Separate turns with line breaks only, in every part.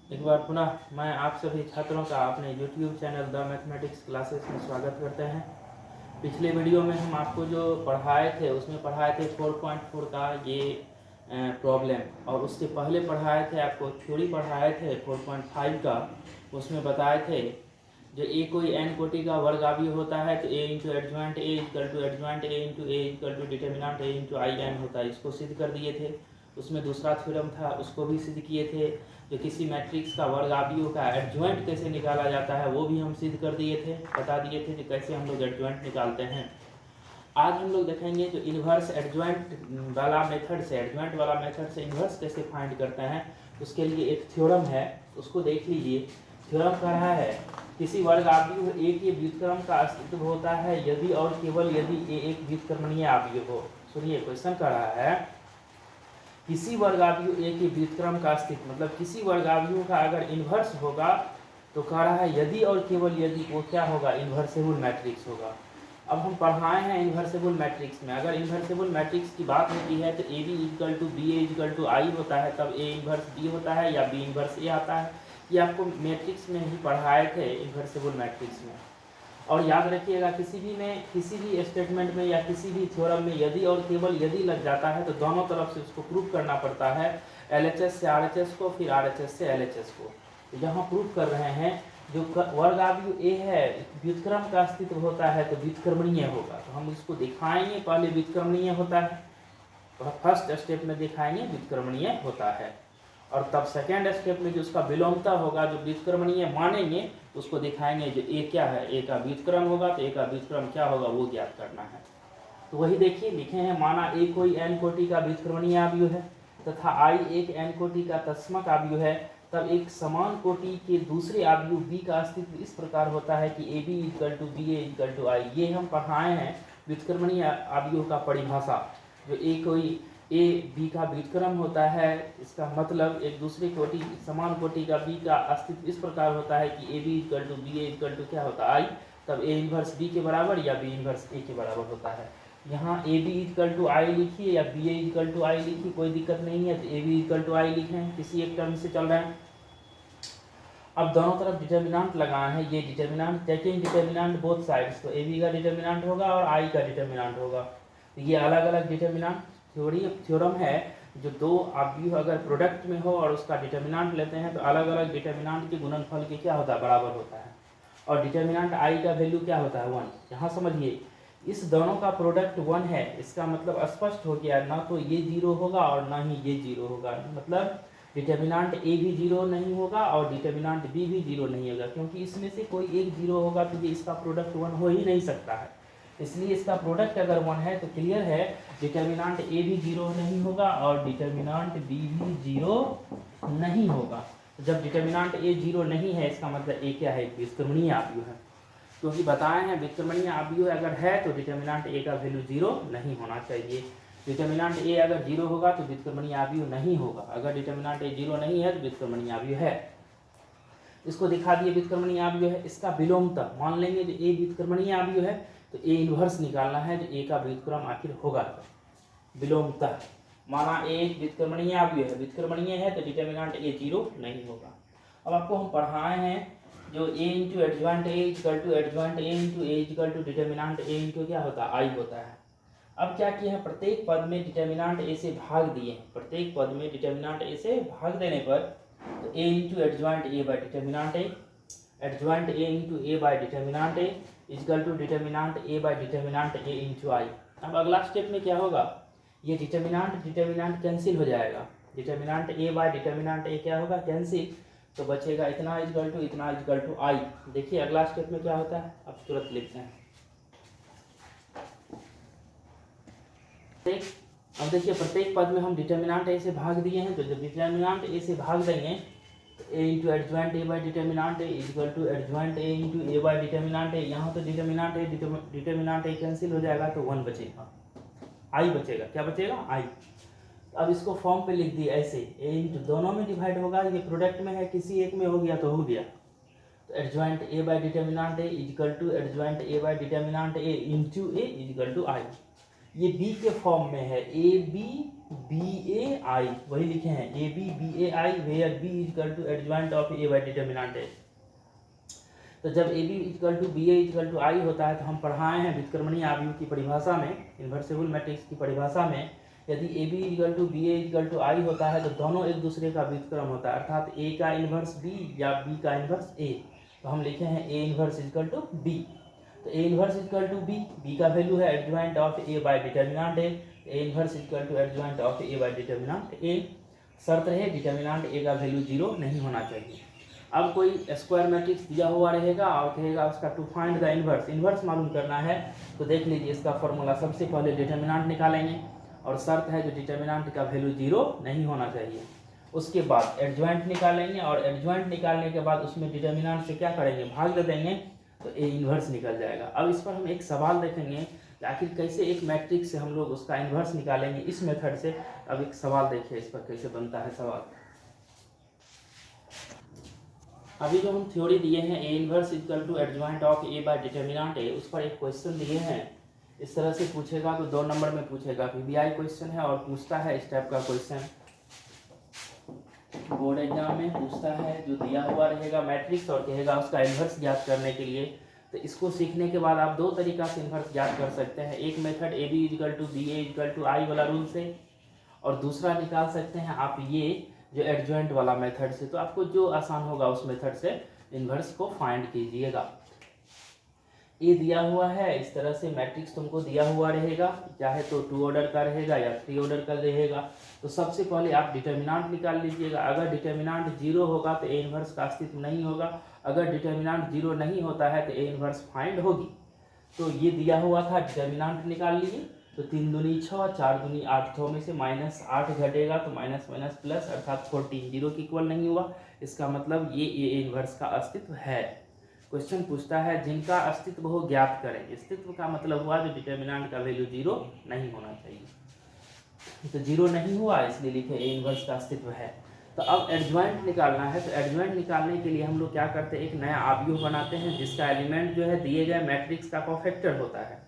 एक बार पुनः मैं आप सभी छात्रों का अपने YouTube channel the mathematics classes में स्वागत करते हैं। पिछले वीडियो में हम आपको जो पढ़ाए थे उसमें पढ़ाए थे 4.4 का ये प्रॉब्लम, और उससे पहले पढ़ाए थे आपको थ्योरी पढ़ाए थे 4.5 का। उसमें बताए थे जो ए कोई एन कोटि का वर्गावी होता है तो A into adjoint A equal to adjoint A into A equal to determinant A into I N होता है। इसको सिद्ध कर दिए थे। उसमें दूसरा थ्योरम था, उसको भी सिद्ध किए थे। जो किसी मैट्रिक्स का वर्गावियों का एडजॉइंट कैसे निकाला जाता है वो भी हम सिद्ध कर दिए थे, बता दिए थे कि कैसे हम लोग एडजॉइंट निकालते हैं। आज हम लोग देखेंगे जो इन्वर्स एडजॉइंट वाला मेथड से, एडजॉइंट वाला मेथड से इन्वर्स कैसे फाइंड करते हैं। उसके लिए एक थ्योरम है, उसको देख लीजिए। थ्योरम कह रहा है किसी वर्गाव्यूह ए के व्युत्क्रम का अस्तित्व होता है यदि और केवल यदि ए एक व्युत्क्रमणीय आव्यूह हो। सुनिए, क्वेश्चन कह रहा है किसी वर्गाव्यूह ए के व्युत्क्रम का अस्तित्व, मतलब किसी वर्गाव्यूह का अगर इन्वर्स होगा तो कह रहा है यदि और केवल यदि वो क्या होगा, इन्वर्सेबल मैट्रिक्स होगा। अब हम पढ़ाए हैं इन्वर्सेबल मैट्रिक्स में, अगर इन्वर्सेबल मैट्रिक्स की बात होती है तो A B equal to B A equal to I होता है, तब ए इन्वर्स बी होता है या बी इन्वर्स ए आता है। ये आपको मैट्रिक्स में ही पढ़ाए थे, इन्वर्सेबल मैट्रिक्स में। और याद रखिएगा किसी भी स्टेटमेंट में या किसी भी थ्योरम में यदि और केवल यदि लग जाता है तो दोनों तरफ से उसको प्रूफ करना पड़ता है, एलएचएस से आरएचएस को, फिर आरएचएस से एलएचएस को। तो यहाँ प्रूफ कर रहे हैं जो वर्गाव्यूह ए है व्युत्क्रम का अस्तित्व होता है तो व्युत्क्रमणीय होगा। तो हम इसको दिखाएंगे, पहले व्युत्क्रमणीय होता है, तो फर्स्ट स्टेप में दिखाएंगे व्युत्क्रमणीय होता है, और तब सेकेंड स्टेप में जो उसका विलोमता होगा, जो व्युत्क्रमणीय मानेंगे उसको दिखाएंगे जो ए क्या है, ए का व्युत्क्रम होगा तो ए का व्युत्क्रम क्या होगा वो ज्ञात करना है। तो वही देखिए लिखे हैं, माना ए कोई एन कोटि का व्युत्क्रमणीय आव्यूह है तथा आई एक एन कोटि का तत्समक आव्यूह है, तब एक समान कोटि के दूसरे आव्यूह बी का अस्तित्व इस प्रकार होता है कि A B equal to B A equal to I. ये हम पढ़ाए हैं व्युत्क्रमणीय आव्यूह का परिभाषा। जो ए कोई ए बी का व्युत्क्रम होता है, इसका मतलब एक दूसरे कोटि समान कोटि का बी का अस्तित्व इस प्रकार होता है कि A B equal to B A equal to क्या होता है आई, तब ए इन्वर्स बी के बराबर या बी इन्वर्स ए के बराबर होता है। यहाँ ए बी इक्वल टू आई लिखिए या बी ए इक्वल टू आई लिखिए, कोई दिक्कत नहीं है। तो ए बी इक्वल टू आई लिखें, किसी एक टर्म से चल रहे हैं। अब दोनों तरफ डिटर्मिनेंट लगाए हैं, ये determinant taking determinant both sides, तो ए बी का डिटर्मिनेंट होगा और आई का डिटर्मिनेंट होगा। तो ये अलग अलग डिटर्मिनेंट थ्योरम है। जो दो आव्यूह अगर प्रोडक्ट में हो और उसका डिटर्मिनेंट लेते हैं तो अलग अलग डिटर्मिनेंट के गुणनफल के क्या होता है, बराबर होता है। और डिटर्मिनेंट आई का वैल्यू क्या होता है, 1। यहाँ समझिए, इस दोनों का प्रोडक्ट 1 है, इसका मतलब स्पष्ट हो गया, ना तो ये 0 होगा और ना ही ये 0 होगा। मतलब डिटर्मिनेंट ए भी 0 नहीं होगा और डिटर्मिनेंट बी भी 0 नहीं होगा, क्योंकि इसमें से कोई एक 0 होगा तो ये इसका प्रोडक्ट 1 हो ही नहीं सकता है। इसलिए इसका प्रोडक्ट अगर 1 है तो क्लियर है डिटर्मिनेंट ए भी 0 नहीं होगा और डिटर्मिनेंट बी भी 0 नहीं होगा। जब डिटर्मिनेंट ए 0 नहीं है इसका मतलब ए क्या है, व्युत्क्रमणीय आव्यूह है। क्योंकि बताए हैं व्युत्क्रमणीय आव्यूह अगर है तो डिटर्मिनेंट ए का वैल्यू 0 नहीं होना चाहिए। डिटर्मिनेंट ए अगर 0 होगा तो व्युत्क्रमणीय आव्यूह नहीं होगा, अगर डिटर्मिनेंट ए 0 नहीं है तो व्युत्क्रमणीय आव्यूह है। इसको दिखा दिए व्युत्क्रमणीय आव्यूह है। इसका विलोमता मान लेंगे, जो ए व्युत्क्रमणीय आव्यूह है तो ए इन्वर्स निकालना है, जो ए का व्युत्क्रम आखिर होगा। विलोमता माना ए व्युत्क्रमणीय आव्यूह है, व्युत्क्रमणीय है तो डिटर्मिनेंट ए 0 नहीं होगा। अब आपको हम पढ़ाए हैं जो A into adjoint A equal to adjoint A into A equal to determinant A into क्या होता है, आई होता है। अब क्या किया है, प्रत्येक पद में डिटर्मिनेंट ए से भाग दिए हैं। प्रत्येक पद में डिटर्मिनेंट ए से भाग देने पर तो A into adjoint A by determinant A, adjoint A into A by determinant A equal to determinant A by determinant A into I. अब अगला स्टेप में क्या होगा, ये डिटर्मिनेंट कैंसिल हो जाएगा। डिटर्मिनेंट ए बाय डिटर्मिनेंट ए क्या होगा, कैंसिल, तो बचेगा इतना इक्वल टू आई। देखिए अगला स्टेप में क्या होता है, अब तुरंत लिखते हैं। अब देखिए प्रत्येक पद में हम डिटर्मिनेंट ए से भाग दिए हैं, तो जब डिटर्मिनेंट ए से भाग देंगे तो A into adjoint A by determinant A equal to adjoint A into A by determinant A. यहाँ तो डिटर्मिनेंट ए कैंसिल हो जाएगा तो 1 बचेगा, आई बचेगा। क्या बचेगा, आई। अब इसको फॉर्म पे लिख दिए ऐसे, ए इंटू दोनों में डिवाइड होगा, ये प्रोडक्ट में है, किसी एक में हो गया तो हो गया। तो adjoint A by determinant A equal to adjoint A by determinant A into A equal to I. ये बी के फॉर्म में है, ए बी बी ए आई, वही लिखे हैं A B B A I, where B equal to adjoint of A by determinant A. तो जब A B equal to B A equal to I होता है तो हम पढ़ाए हैं व्युत्क्रमणीय आव्यूह की परिभाषा में, इन्वर्सिबल मैट्रिक्स की परिभाषा में, यदि A B equal to B A equal to I होता है तो दोनों एक दूसरे का व्युत्क्रम होता है, अर्थात ए का इन्वर्स बी या बी का इन्वर्स ए। तो हम लिखे हैं A inverse equal to B. तो A inverse equal to B, B का वैल्यू है adjoint of A by determinant A, A inverse equal to adjoint of A by determinant A. शर्त रहे डिटर्मिनेंट ए का वैल्यू 0 नहीं होना चाहिए। अब कोई स्क्वायर मैट्रिक्स दिया हुआ रहेगा और कहेगा उसका to find the inverse, inverse मालूम करना है, तो देख लीजिए इसका फॉर्मूला, सबसे पहले डिटर्मिनेंट निकालेंगे और शर्त है जो डिटर्मिनेंट का वैल्यू 0 नहीं होना चाहिए। उसके बाद एडजॉइंट निकालेंगे और एडजॉइंट निकालने के बाद उसमें डिटर्मिनेंट से क्या करेंगे, भाग दे देंगे, तो ए इन्वर्स निकल जाएगा। अब इस पर हम एक सवाल देखेंगे कि आखिर कैसे एक मैट्रिक्स से हम लोग उसका इन्वर्स निकालेंगे इस मेथड से। अब एक सवाल देखिए इस पर कैसे बनता है सवाल। अभी जो हम थ्योरी दिए हैं A inverse equal to adjoint of A by determinant A, उस पर एक क्वेश्चन दिए हैं, इस तरह से पूछेगा तो 2 नंबर में पूछेगा, पीबीआई क्वेश्चन है और पूछता है इस टाइप का क्वेश्चन बोर्ड एग्जाम में पूछता है, जो दिया हुआ रहेगा मैट्रिक्स और कहेगा उसका इन्वर्स ज्ञात करने के लिए। तो इसको सीखने के बाद आप 2 तरीका से इन्वर्स ज्ञात कर सकते हैं, एक method A B equal to B A equal to I वाला रूल से, और दूसरा निकाल सकते हैं आप ये जो एडजॉइंट वाला मेथड से। तो आपको जो आसान होगा उस मेथड से इन्वर्स को फाइंड कीजिएगा। ये दिया हुआ है इस तरह से मैट्रिक्स तुमको दिया हुआ रहेगा, चाहे तो 2 ऑर्डर का रहेगा या 3 ऑर्डर का रहेगा। तो सबसे पहले आप डिटर्मिनेंट निकाल लीजिएगा, अगर डिटर्मिनेंट 0 होगा तो ए इन्वर्स का अस्तित्व नहीं होगा, अगर डिटर्मिनेंट 0 नहीं होता है तो ए इन्वर्स फाइंड होगी। तो ये दिया हुआ था, डिटर्मिनेंट निकाल लीजिए, तो 3 दूनी 6, 4 दूनी 8, 6 में से -8 घटेगा तो माइनस माइनस प्लस, अर्थात 14 0 के इक्वल नहीं हुआ, इसका मतलब ये ए इन्वर्स का अस्तित्व है। क्वेश्चन पूछता है जिनका अस्तित्व हो ज्ञात करें, अस्तित्व का मतलब हुआ जो डिटर्मिनेंट का वैल्यू 0 नहीं होना चाहिए। तो 0 नहीं हुआ इसलिए लिखे ए इन्वर्स का अस्तित्व है। तो अब एडजॉइंट निकालना है, तो एडजॉइंट निकालने के लिए हम लोग क्या करते हैं, एक नया आव्यूह बनाते हैं जिसका एलिमेंट जो है दिए गए मैट्रिक्स का कोफैक्टर होता है।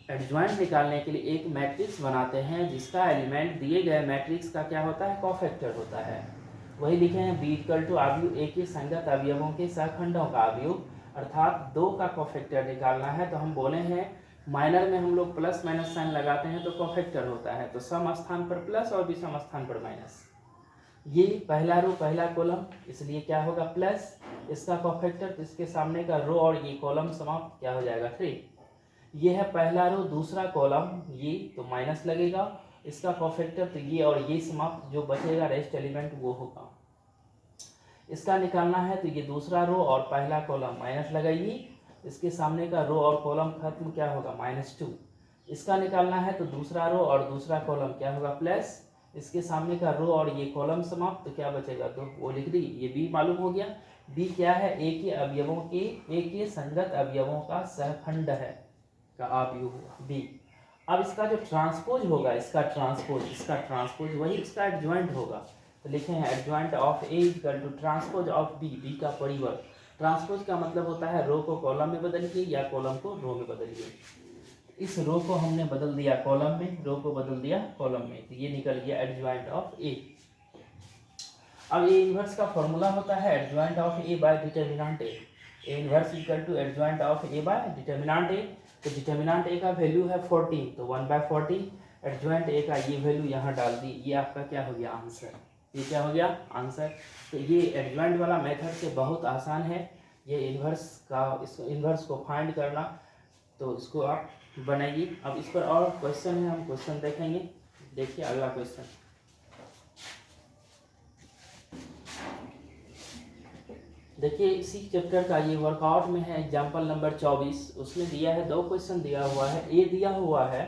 एडजॉइंट निकालने के लिए एक मैट्रिक्स बनाते हैं जिसका एलिमेंट दिए गए मैट्रिक्स का क्या होता है, कोफैक्टर होता है। वही लिखे हैं बी इक्वल टू आव्यूह ए के संगत अवयवों के सहखंडों का आव्यूह, अर्थात 2 का कोफैक्टर निकालना है। तो हम बोले हैं माइनर में हम लोग प्लस माइनस साइन लगाते हैं तो कोफैक्टर होता है, तो सम स्थान पर प्लस और विषम स्थान पर माइनस। ये पहला रो पहला कॉलम, इसलिए क्या होगा प्लस, इसका कोफैक्टर तो इसके सामने का रो और ये कॉलम समाप्त क्या हो जाएगा 3। ये है पहला रो, दूसरा कॉलम ये तो माइनस लगेगा, इसका कोफैक्टर तो ये और ये समाप्त, जो बचेगा रेस्ट एलिमेंट वो होगा। इसका निकालना है तो ये दूसरा रो और पहला कॉलम माइनस लगाइए, इसके सामने का रो और कॉलम खत्म क्या होगा -2। इसका निकालना है तो दूसरा रो और दूसरा कॉलम क्या होगा प्लस, इसके सामने का रो और ये कॉलम समाप्त, तो क्या बचेगा 2, वो लिख दी। ये बी मालूम हो गया, बी क्या है, ए के अवयवों के, ए के संगत अवयवों का सहखंड है का आव्यूह हुआ बी। अब इसका जो ट्रांसपोज होगा, इसका ट्रांसपोज वही इसका एडजॉइंट होगा। तो लिखे हैं adjoint of A equal to transpose of B, B का परिवर्त। ट्रांसपोज का मतलब होता है रो को कॉलम में बदलिए या कॉलम को रो में बदलिए। इस रो को हमने बदल दिया कॉलम में, रो को बदल दिया कॉलम में, तो ये निकल गया एडजॉइंट ऑफ ए। अब ए इन्वर्स का फॉर्मूला होता है adjoint of A by determinant A, A inverse equal to adjoint of A by determinant A. तो डिटर्मिनेंट ए का वैल्यू है 14, तो 1/14, एडजॉइंट ए का ये वैल्यू यहाँ डाल दी, ये आपका क्या हो गया आंसर, ये क्या हो गया आंसर। तो ये एडजॉइंट वाला मेथड से बहुत आसान है ये इन्वर्स का, इस इन्वर्स को फाइंड करना, तो इसको आप बनाइए। अब इस पर और क्वेश्चन है, हम क्वेश्चन देखेंगे। देखिए अगला क्वेश्चन, देखिए इसी चैप्टर का ये वर्कआउट में है एग्जाम्पल नंबर 24, उसमें दिया है 2 क्वेश्चन दिया हुआ है। ए दिया हुआ है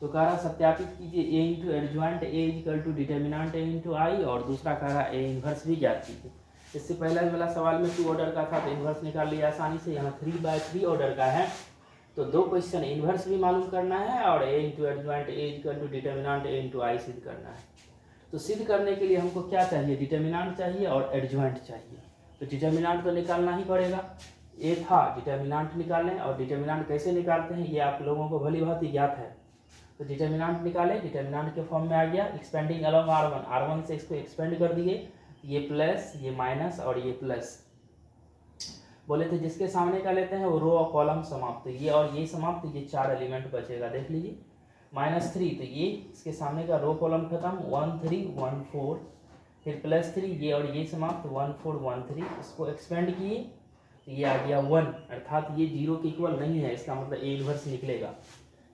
तो कह रहा सत्यापित कीजिए A into adjoint A equal to determinant A into I, और दूसरा कह रहा ए इन्वर्स भी ज्ञात कीजिए। इससे पहले वाला सवाल में 2 ऑर्डर का था तो इन्वर्स निकाल लिया आसानी से, यहाँ 3/3 ऑर्डर का है तो 2 क्वेश्चन इन्वर्स भी मालूम करना है और A into adjoint A equal to determinant A into I सिद्ध करना है। तो सिद्ध करने के लिए हमको क्या चाहिए, डिटर्मिनेंट चाहिए और एडजॉइंट चाहिए। तो डिटर्मिनेंट तो निकालना ही पड़ेगा, ए था डिटर्मिनेंट निकालें, और डिटर्मिनेंट कैसे निकालते हैं ये आप लोगों को भली भांति ज्ञात है। तो डिटर्मिनेंट निकाले, डिटर्मिनेंट के फॉर्म में आ गया एक्सपेंडिंग अलोंग R1, R1 से इसको एक्सपेंड कर दिए, ये प्लस ये माइनस और ये प्लस। बोले थे जिसके सामने का लेते हैं वो रो और कॉलम समाप्त, ये और ये समाप्त, ये 4 एलिमेंट बचेगा, देख लीजिए। -3 तो ये इसके सामने का रो कॉलम खत्म, 1 3 1 4, फिर +3 ये और ये समाप्त 1 4 1 3, इसको एक्सपेंड किए तो ये आ गया 1, अर्थात ये 0 के इक्वल नहीं है, इसका मतलब ए इन्वर्स निकलेगा,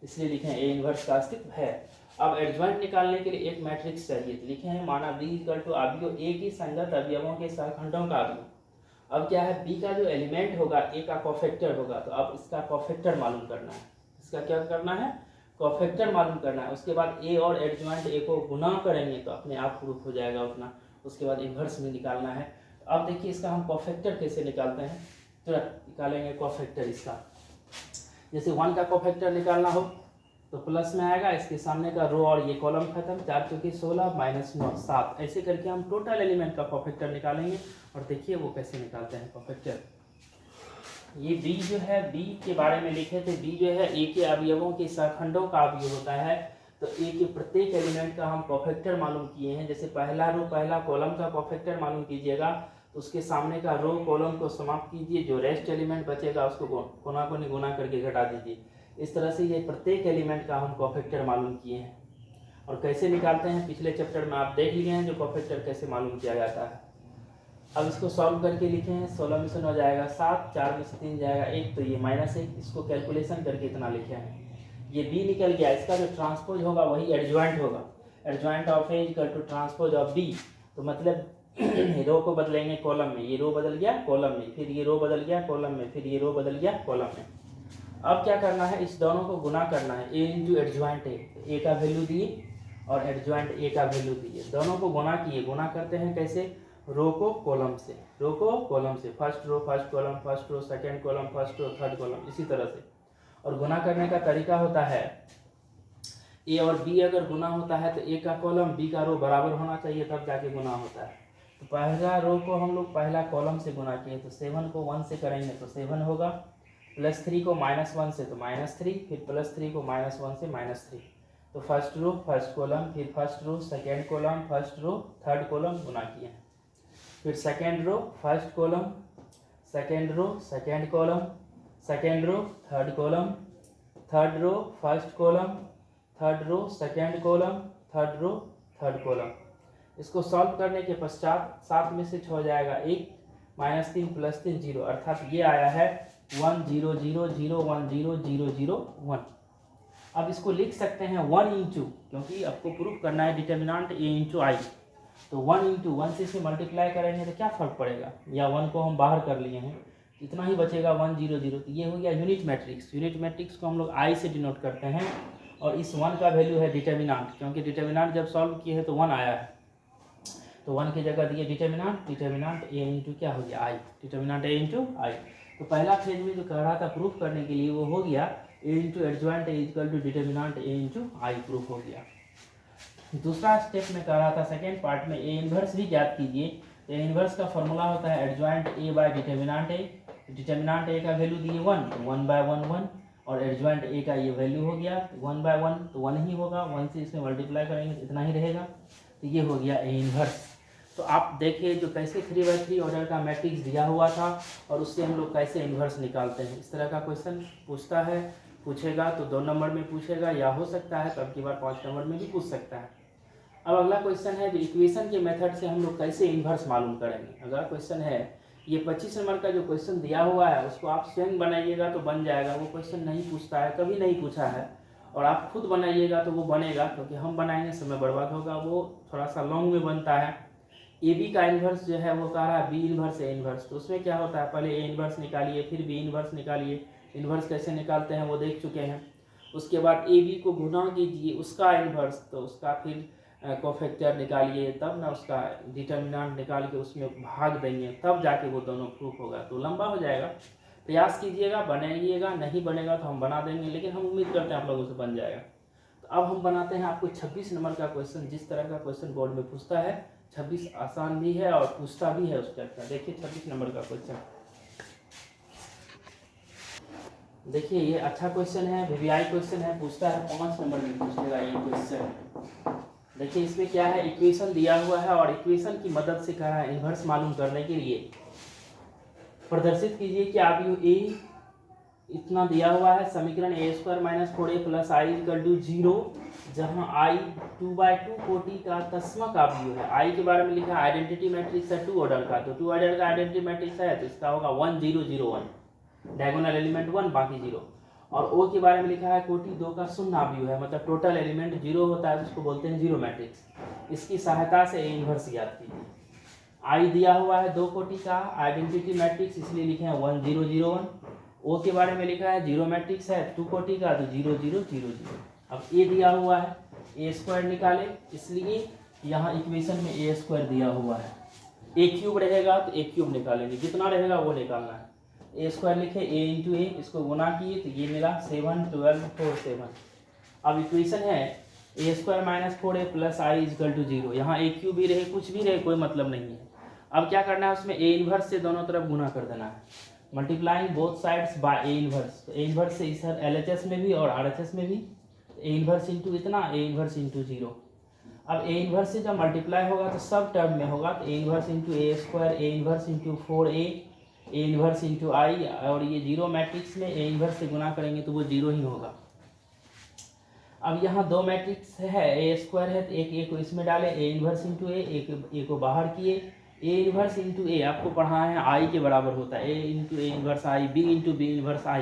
इसलिए लिखे हैं ए इन्वर्स का अस्तित्व है। अब एडजॉइंट निकालने के लिए एक मैट्रिक्स चाहिए, तो लिखे हैं माना B = अवयव ए की संगत अवयवों के सहखंडों का अवयव। अब क्या है, B का जो एलिमेंट होगा ए का कोफैक्टर होगा, तो अब इसका कोफैक्टर मालूम करना है, इसका क्या करना है, कोफैक्टर मालूम करना है। उसके बाद ए और एडजॉइंट ए को गुना करेंगे तो अपने आप प्रूफ हो जाएगा उतना, उसके बाद इन्वर्स में निकालना है। तो अब देखिए इसका हम कोफैक्टर कैसे निकालते हैं, तुरंत निकालेंगे कोफैक्टर इसका। जैसे 1 का कोफैक्टर निकालना हो तो प्लस में आएगा, इसके सामने का रो और ये कॉलम खत्म, 4 चौके 16 -9 7, ऐसे करके हम टोटल एलिमेंट का कोफैक्टर निकालेंगे। और देखिए वो कैसे निकालते हैं कोफैक्टर। ये B जो है, B के बारे में लिखे थे, B जो है ए के अवयवों के सहखंडों का अवयव होता है, तो ए के प्रत्येक एलिमेंट का हम कोफैक्टर मालूम किए हैं। जैसे पहला रो पहला कॉलम का कोफैक्टर मालूम कीजिएगा, तो उसके सामने का रो कॉलम को समाप्त कीजिए, जो रेस्ट एलिमेंट बचेगा उसको कोना को गुना करके घटा दीजिए। इस तरह से ये प्रत्येक एलिमेंट का हम कोफैक्टर मालूम किए हैं। और कैसे निकालते हैं पिछले चैप्टर में आप देख लिए हैं, जो कोफैक्टर कैसे मालूम किया जाता है। अब इसको सॉल्व करके लिखे हैं, 16 में से 9 जाएगा 7, 4 में से 3 जाएगा 1, तो ये -1, इसको कैलकुलेशन करके इतना लिखे हैं। ये B निकल गया, इसका जो ट्रांसपोज होगा वही एडजॉइंट होगा, adjoint of A equal to transpose of B। तो मतलब रो को बदलेंगे कॉलम में, ये रो बदल गया कॉलम में, फिर ये रो बदल गया कॉलम में, फिर ये रो बदल गया कॉलम में। अब क्या करना है, इस दोनों को गुना करना है, ए इंटू एडजॉइंट ए का वैल्यू दिए और एडजॉइंट ए का वैल्यू दिए, दोनों को गुना किए। गुना करते हैं कैसे, रो को कॉलम से, रो को कॉलम से, first row first column, first row second column, first row third column, इसी तरह से। और गुना करने का तरीका होता है, ए और बी अगर गुना होता है तो ए का कॉलम बी का रो बराबर होना चाहिए, तब जाके गुना होता है। तो पहला रो को हम लोग पहला कॉलम से गुना किए, तो 7 को 1 से करेंगे तो 7 होगा, +3 को -1 से तो -3, फिर +3 को -1 से -3। तो फर्स्ट रो फर्स्ट कॉलम, फिर first row second column, first row third column गुना किए हैं। फिर second row first column, second row second column, second row third column, third row first column, third row second column, third row third column. इसको solve करने के पश्चात 7 में से 6 जाएगा 1, -3 + 3 0, अर्थात ये आया है 1 0 0 0 1 0 0 0 1। अब इसको लिख सकते हैं 1 इंटू, क्योंकि आपको प्रूफ करना है डिटर्मिनेंट ए इंटू आई, तो 1 इंटू 1 से इसे मल्टीप्लाई करेंगे तो क्या फ़र्क पड़ेगा, या 1 को हम बाहर कर लिए हैं, इतना ही बचेगा 1 0 0। तो ये हो गया यूनिट मैट्रिक्स। यूनिट मैट्रिक्स को हम लोग आई से डिनोट करते हैं, और इस 1 का वैल्यू है डिटर्मिनेंट, क्योंकि डिटर्मिनेंट जब सॉल्व किए हैं तो 1 आया है, तो 1 की जगह दिए डिटर्मिनेंट, डिटर्मिनेंट ए इंटू क्या हो गया आई, डिटर्मिनेंट ए इंटू आई। तो पहला फेज में जो कह रहा था प्रूफ करने के लिए वो हो गया, A into adjoint A equal to determinant A into I, proof हो गया। दूसरा स्टेप में कह रहा था सेकेंड पार्ट में, ए इन्वर्स भी ज्ञात कीजिए। तो ए इन्वर्स का फॉर्मूला होता है adjoint A by determinant A. Determinant A का वैल्यू दिए 1, तो 1/1 1, और एडजॉइंट ए का ये वैल्यू हो गया 1/1, तो 1 ही होगा, 1 से इसमें मल्टीप्लाई करेंगे तो इतना ही रहेगा, तो ये हो गया ए इन्वर्स। तो आप देखिए जो कैसे 3/3 ऑर्डर का मैट्रिक्स दिया हुआ था, और उससे हम लोग कैसे इन्वर्स निकालते हैं। इस तरह का क्वेश्चन पूछता है, पूछेगा तो 2 नंबर में पूछेगा, या हो सकता है तो अब की बार 5 नंबर में भी पूछ सकता है। अब अगला क्वेश्चन है जो इक्वेशन के मेथड से हम लोग कैसे इन्वर्स मालूम करेंगे। अगला क्वेश्चन है, ये 25 नंबर का जो क्वेश्चन दिया हुआ है उसको आप स्वयं बनाइएगा तो बन जाएगा, वो क्वेश्चन नहीं पूछता है, कभी नहीं पूछा है, और आप खुद बनाइएगा तो वो बनेगा, क्योंकि हम बनाएंगे समय बर्बाद होगा, वो थोड़ा सा लॉन्ग में बनता है। ए बी का इन्वर्स जो है वो कह रहा है बी इन्वर्स ए इन्वर्स, तो उसमें क्या होता है, पहले ए इन्वर्स निकालिए फिर बी इन्वर्स निकालिए। इन्वर्स कैसे निकालते हैं वो देख चुके हैं। उसके बाद ए बी को गुना कीजिए उसका इन्वर्स, तो उसका फिर कोफैक्टर निकालिए, तब ना उसका डिटर्मिनेंट निकाल के उसमें भाग देंगे, तब जाके वो दोनों प्रूफ होगा, तो लंबा हो जाएगा। प्रयास कीजिएगा, बनाइएगा, नहीं बनेगा तो हम बना देंगे, लेकिन हम उम्मीद करते हैं आप लोगों से बन जाएगा। तो अब हम बनाते हैं आपको 26 नंबर का क्वेश्चन। जिस तरह का क्वेश्चन बोर्ड में पूछता है, 26 आसान भी है और पूछता भी है उस टाइप का। देखिए 26 नंबर का क्वेश्चन, देखिए ये अच्छा क्वेश्चन है, वीवीआई क्वेश्चन है, पूछता है 5 नंबर में पूछेगा ये क्वेश्चन। देखिए इसमें क्या है, इक्वेशन दिया हुआ है और इक्वेशन की मदद से कह रहा है इन्वर्स मालूम करने के लिए प्रदर्शित कीजिए कि आप यू ए इतना दिया हुआ है समीकरण a² - 4a + i = 0, जहां i 2/2 कोटि का तस्मक अवयव है। i के बारे में लिखा है आइडेंटिटी मैट्रिक्स है 2 ऑर्डर का, तो 2 ऑर्डर का आइडेंटिटी मैट्रिक्स है तो इसका होगा 1 0 0 1, डायगोनल एलिमेंट 1 बाकी 0। और o के बारे में लिखा है कोटि 2 का शून्य अवयव है, मतलब टोटल एलिमेंट 0 होता है, जिसको बोलते हैं जीरो मैट्रिक्स। इसकी सहायता से a इन्वर्स ज्ञात कीजिए। i दिया हुआ है 2 कोटि का आइडेंटिटी मैट्रिक्स, इसलिए लिखे हैं 1 0 0 1। ओ के बारे में लिखा है जीरो मैट्रिक्स है 2 कोटि का, तो 0 0 0 0। अब ए दिया हुआ है a² निकाले, इसलिए यहाँ इक्वेशन में a² दिया हुआ है। a³ रहेगा तो a³ निकालेंगे, जितना रहेगा वो निकालना है। a² लिखे a × a, इसको गुना किए तो ये मिला 7 12 4 7। अब इक्वेशन है a² - 4a + i = 0। यहाँ a³ भी रहे कुछ भी रहे कोई मतलब नहीं है। अब क्या करना है, उसमें a इन्वर्स से दोनों तरफ गुना कर देना है, multiplying both sides by a inverse. तो a इन्वर्स से इस LHS में भी और RHS में भी a इन्वर्स इंटू इतना, a इन्वर्स इंटू 0। अब a इन्वर्स से जब मल्टीप्लाई होगा तो सब टर्म में होगा, तो a inverse into a², a inverse into 4a, a inverse into i, और ये जीरो मैट्रिक्स में a इन्वर्स से गुना करेंगे तो वो 0 ही होगा। अब यहाँ 2 मैट्रिक्स है, a² है तो एक a को इसमें डाले, a इन्वर्स इंटू a, एक a को बाहर किए, a इन्वर्स इंटू a आपको पढ़ा है i के बराबर होता है, a into a inverse i, b into b inverse i,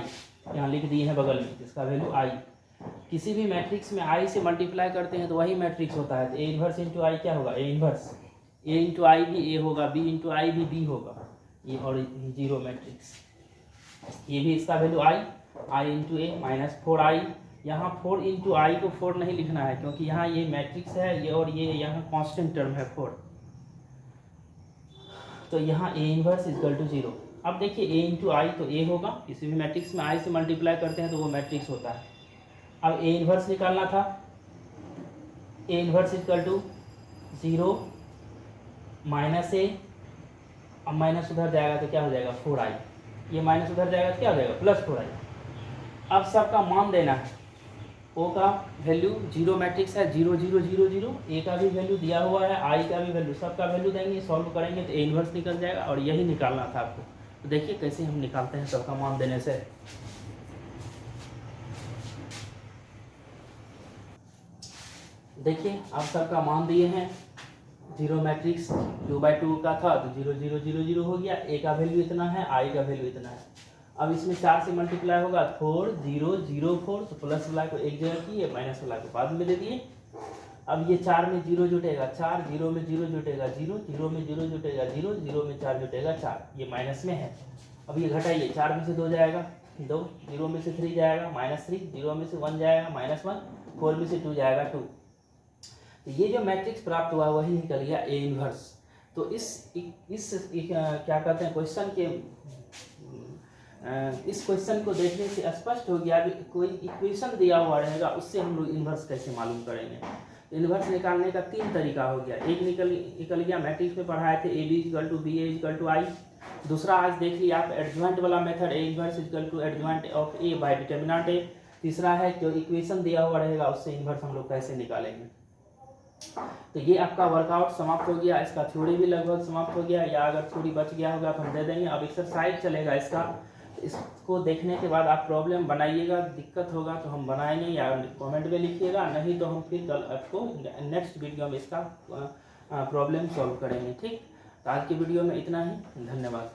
यहाँ लिख दिए हैं बगल में, इसका वैल्यू i। किसी भी मैट्रिक्स में i से मल्टीप्लाई करते हैं तो वही मैट्रिक्स होता है, तो a इन्वर्स इंटू i क्या होगा, a inverse, a into i भी a होगा, b इंटू i भी b होगा, ये और जीरो मैट्रिक्स। ये भी इसका value i into a minus 4i। यहाँ 4 इंटू आई को 4 नहीं लिखना है, क्योंकि यहाँ ये मैट्रिक्स है ये, और ये यहाँ कांस्टेंट टर्म है 4, तो यहाँ a इन्वर्स = 0। अब देखिए a इंटू आई तो a होगा, किसी भी मैट्रिक्स में i से मल्टीप्लाई करते हैं तो वो मैट्रिक्स होता है। अब a इन्वर्स निकालना था, a इन्वर्स = 0 माइनस a, अब माइनस उधर जाएगा तो क्या हो जाएगा 4i, ये माइनस उधर जाएगा तो क्या हो जाएगा +4i। अब सबका मान देना है, o का वैल्यू जीरो मैट्रिक्स है 0 0 0 0, a का भी वैल्यू दिया हुआ है, i का भी वैल्यू, सबका वैल्यू देंगे, सॉल्व करेंगे तो a इन्वर्स निकल जाएगा, और यही निकालना था आपको। तो देखिए कैसे हम निकालते हैं सबका मान देने से। देखिए आप सबका मान दिए हैं, जीरो मैट्रिक्स 2/2 का था तो 0 0 0 0 हो गया, a का वैल्यू इतना है, i का वैल्यू इतना है। अब इसमें 4 से मल्टीप्लाई होगा 4 0 0 4, तो प्लस वाला को एक जगह किए, माइनस वाला को बाद में दे दिए। अब ये 4 में 0 जुटेगा 4, 0 में 0 जुटेगा 0, 0 में 0 जुटेगा 0, 0 में 4 जुटेगा 4, ये माइनस में है। अब ये घटाइए, 4 में से 2 जाएगा 2, 0 में से 3 जाएगा -3, 0 में से 1 जाएगा -1, 4 में से 2 जाएगा 2। तो ये जो मैट्रिक्स प्राप्त हुआ वही निकल गया a इन्वर्स। तो इस क्या कहते हैं क्वेश्चन के, इस क्वेश्चन को देखने से स्पष्ट हो गया कि कोई इक्वेशन दिया हुआ रहेगा उससे हम लोग इन्वर्स कैसे मालूम करेंगे। इन्वर्स निकालने का 3 तरीका हो गया, एक निकल गया मैट्रिक्स में पढ़ाए थे a b = b a = i। दूसरा आज देख लिया आप एडजॉइंट वाला method, a inverse = adjoint of a bye determinant a। तीसरा है जो इक्वेशन दिया हुआ रहेगा उससे इन्वर्स हम लोग कैसे निकालेंगे। तो ये आपका वर्कआउट समाप्त हो गया, इसका थ्योरी भी लगभग समाप्त हो गया, या अगर थ्योरी बच गया होगा तो हम दे देंगे। अब एक्सरसाइज चलेगा इसका, इसको देखने के बाद आप प्रॉब्लम बनाइएगा, दिक्कत होगा तो हम बनाएंगे या कमेंट में लिखिएगा, नहीं तो हम फिर कल आपको नेक्स्ट वीडियो में इसका प्रॉब्लम सॉल्व करेंगे। ठीक, तो आज की वीडियो में इतना ही, धन्यवाद।